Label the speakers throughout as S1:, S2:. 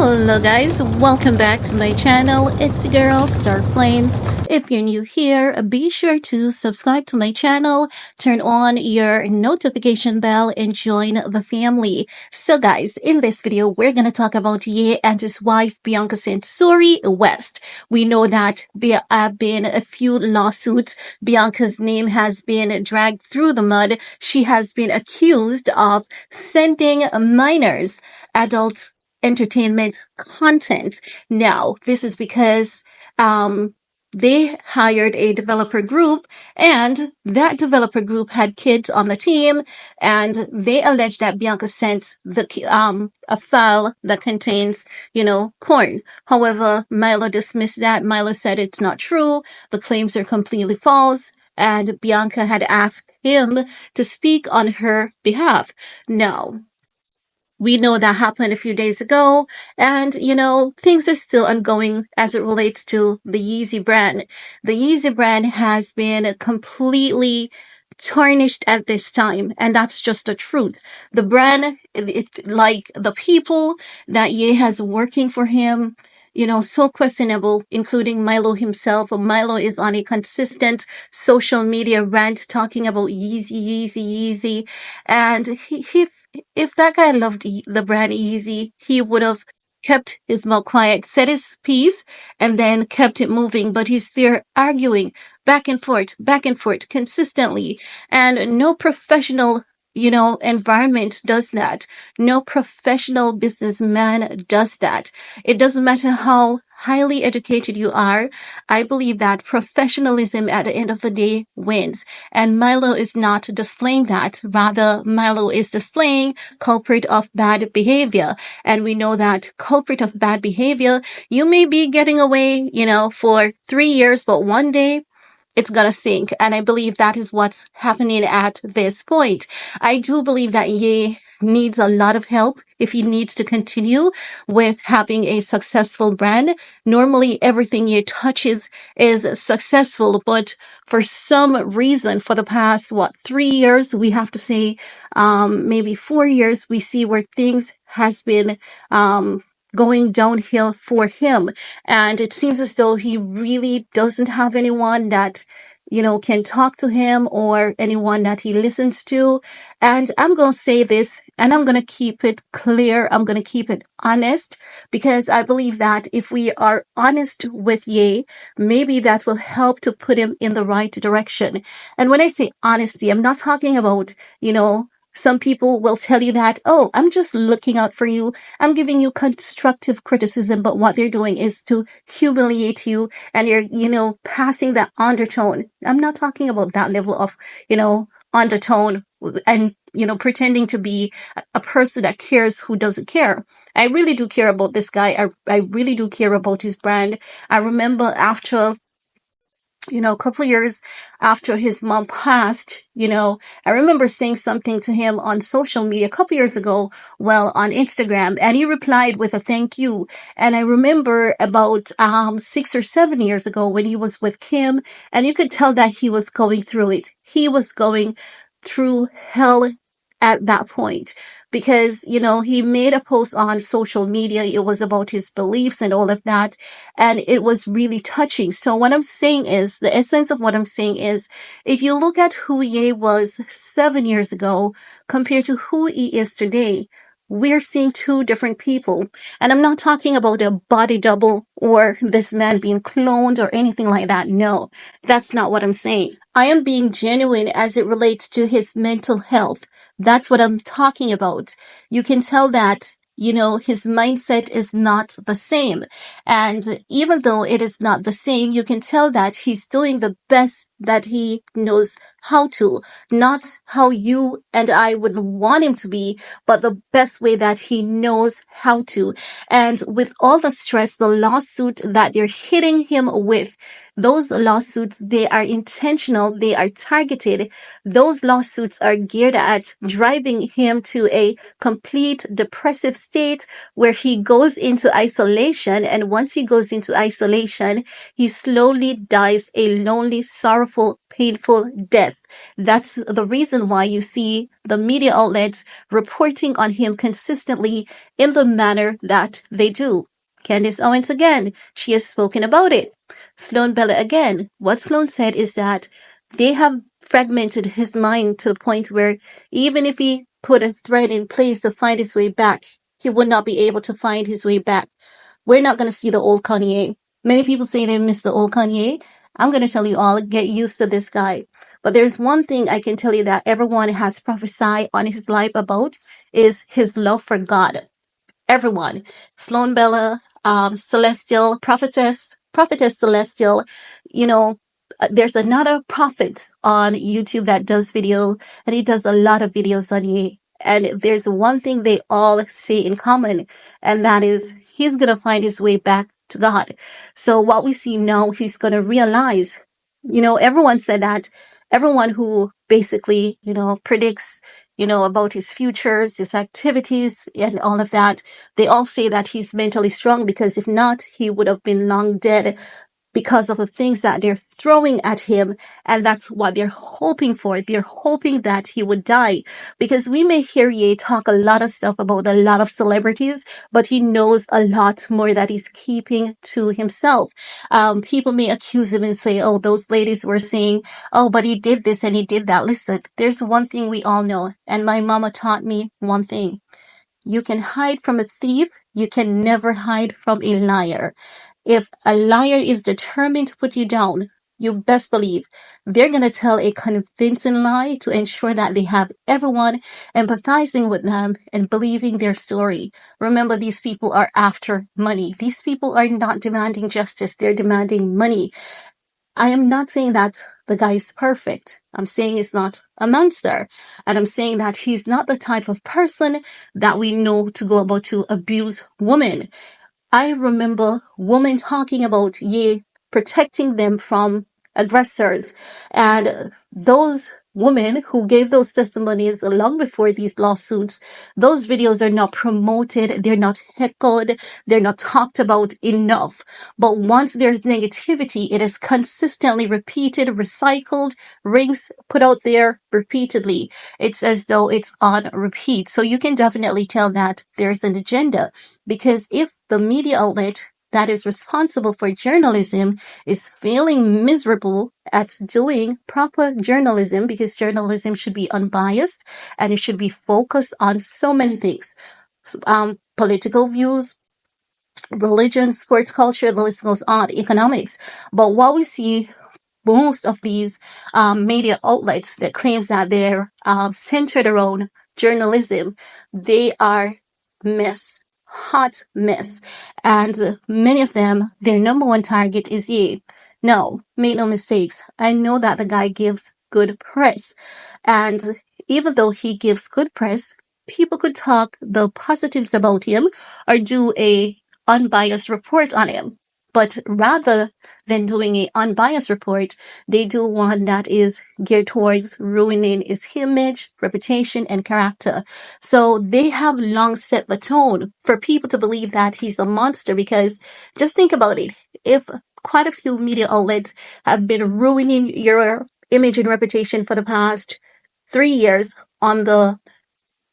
S1: Hello guys, welcome back to my channel. It's your girl Star Flames. If you're new here, be sure to subscribe to my channel, turn on your notification bell, and join the family. So guys, in this video, we're gonna talk about Ye and his wife Biancacensori West. We know that there have been a few lawsuits. Bianca's name has been dragged through the mud. She has been accused of sending minors, adults, entertainment content. Now, this is because they hired a developer group, and that developer group had kids on the team, and they alleged that Bianca sent a file that contains, porn. However, Milo dismissed that. Milo said it's not true. The claims are completely false. And Bianca had asked him to speak on her behalf. Now, we know that happened a few days ago, and things are still ongoing as it relates to the Yeezy brand. The Yeezy brand has been completely tarnished at this time, and that's just the truth. The brand, like the people that Ye has working for him, so questionable, including Milo himself. Milo is on a consistent social media rant talking about Yeezy, Yeezy, Yeezy. And if that guy loved the brand Yeezy, he would have kept his mouth quiet, said his piece, and then kept it moving. But he's there arguing back and forth consistently. And no professional, environment does that. No professional businessman does that. It doesn't matter how highly educated you are. I believe that professionalism at the end of the day wins. And Milo is not displaying that. Rather, Milo is displaying culprit of bad behavior. And we know that culprit of bad behavior, you may be getting away, for 3 years, but one day it's gonna sink. And I believe that is what's happening at this point. I do believe that Ye needs a lot of help if he needs to continue with having a successful brand. Normally everything Ye touches is successful, but for some reason for the past 3 years, we have to say maybe 4 years, we see where things has been going downhill for him. And it seems as though he really doesn't have anyone that, can talk to him or anyone that he listens to. And I'm going to say this, and I'm going to keep it clear. I'm going to keep it honest, because I believe that if we are honest with Ye, maybe that will help to put him in the right direction. And when I say honesty, I'm not talking about, some people will tell you that, oh, I'm just looking out for you. I'm giving you constructive criticism, but what they're doing is to humiliate you, and you're, passing that undertone. I'm not talking about that level of, undertone and, pretending to be a person that cares who doesn't care. I really do care about this guy. I really do care about his brand. I remember after a couple of years after his mom passed, I remember saying something to him on social media a couple years ago, well, on Instagram, and he replied with a thank you. And I remember about 6 or 7 years ago when he was with Kim, and you could tell that he was going through it. He was going through hell at that point, because he made a post on social media. It was about his beliefs and all of that, and it was really touching. So what I'm saying is, the essence of what I'm saying is, if you look at who Ye was 7 years ago compared to who he is today, we're seeing two different people. And I'm not talking about a body double or this man being cloned or anything like that. No, that's not what I'm saying. I am being genuine as it relates to his mental health. That's what I'm talking about. You can tell that, his mindset is not the same. And even though it is not the same, you can tell that he's doing the best that he knows how to, not how you and I would want him to be, but the best way that he knows how to. And with all the stress, the lawsuit that they're hitting him with, those lawsuits, they are intentional, they are targeted. Those lawsuits are geared at driving him to a complete depressive state where he goes into isolation. And once he goes into isolation, he slowly dies a lonely, sorrowful painful, painful death. That's the reason why you see the media outlets reporting on him consistently in the manner that they do. Candace Owens again, she has spoken about it. Sloan Bella again. What Sloan said is that they have fragmented his mind to the point where even if he put a thread in place to find his way back, he would not be able to find his way back. We're not going to see the old Kanye. Many people say they miss the old Kanye. I'm going to tell you all, get used to this guy. But there's one thing I can tell you that everyone has prophesied on his life about is his love for God. Everyone. Sloan Bella, Celestial, Prophetess Celestial, you know, there's another prophet on YouTube that does video, and he does a lot of videos on Ye. And there's one thing they all say in common, and that is he's going to find his way back to God. So what we see now, he's going to realize, everyone said that, everyone who basically, predicts, about his futures, his activities, and all of that, they all say that he's mentally strong because if not, he would have been long dead because of the things that they're throwing at him. And that's what they're hoping for. They're hoping that he would die because we may hear Ye talk a lot of stuff about a lot of celebrities, but he knows a lot more that he's keeping to himself. People may accuse him and say, oh, those ladies were saying, oh, but he did this and he did that. Listen, there's one thing we all know. And my mama taught me one thing. You can hide from a thief. You can never hide from a liar. If a liar is determined to put you down, you best believe they're going to tell a convincing lie to ensure that they have everyone empathizing with them and believing their story. Remember, these people are after money. These people are not demanding justice. They're demanding money. I am not saying that the guy is perfect. I'm saying he's not a monster. And I'm saying that he's not the type of person that we know to go about to abuse women. I remember women talking about protecting them from aggressors. And those women who gave those testimonies long before these lawsuits, those videos are not promoted, they're not heckled, they're not talked about enough. But once there's negativity, it is consistently repeated, recycled, rings put out there repeatedly. It's as though it's on repeat. So you can definitely tell that there's an agenda. Because if the media outlet that is responsible for journalism is failing miserable at doing proper journalism, because journalism should be unbiased and it should be focused on so many things, political views, religion, sports culture, the list goes on, economics. But what we see most of these media outlets that claims that they're centered around journalism, they are mess, hot mess. And many of them, their number one target is Ye. No, make no mistakes. I know that the guy gives good press. And even though he gives good press, people could talk the positives about him or do a unbiased report on him. But rather than doing an unbiased report, they do one that is geared towards ruining his image, reputation, and character. So they have long set the tone for people to believe that he's a monster because just think about it. If quite a few media outlets have been ruining your image and reputation for the past 3 years on the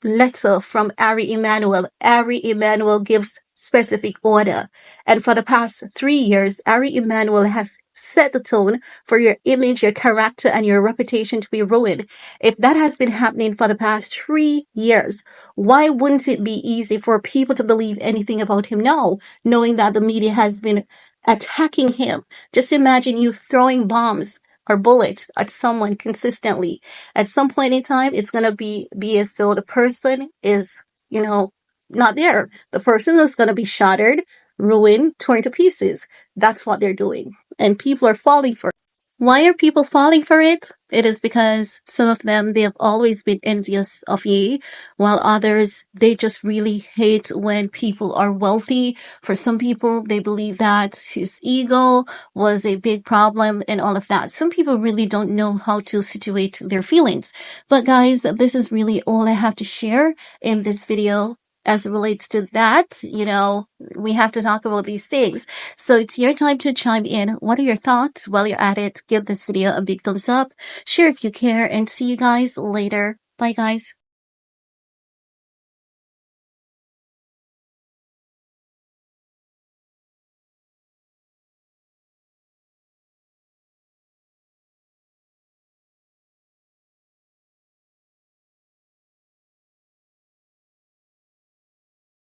S1: letter from Ari Emanuel. Ari Emanuel gives specific order. And for the past 3 years, Ari Emanuel has set the tone for your image, your character, and your reputation to be ruined. If that has been happening for the past 3 years, why wouldn't it be easy for people to believe anything about him now, knowing that the media has been attacking him? Just imagine you throwing bombs or bullet at someone consistently. At some point in time, it's gonna be as though the person is, not there. The person is gonna be shattered, ruined, torn to pieces. That's what they're doing. And people are falling for it. Why are people falling for it? It is because some of them, they have always been envious of Ye, while others, they just really hate when people are wealthy. For some people, they believe that his ego was a big problem and all of that. Some people really don't know how to situate their feelings. But guys, this is really all I have to share in this video. as it relates to that, we have to talk about these things. So it's your time to chime in. What are your thoughts? While you're at it, give this video a big thumbs up, share if you care, and see you guys later. Bye, guys.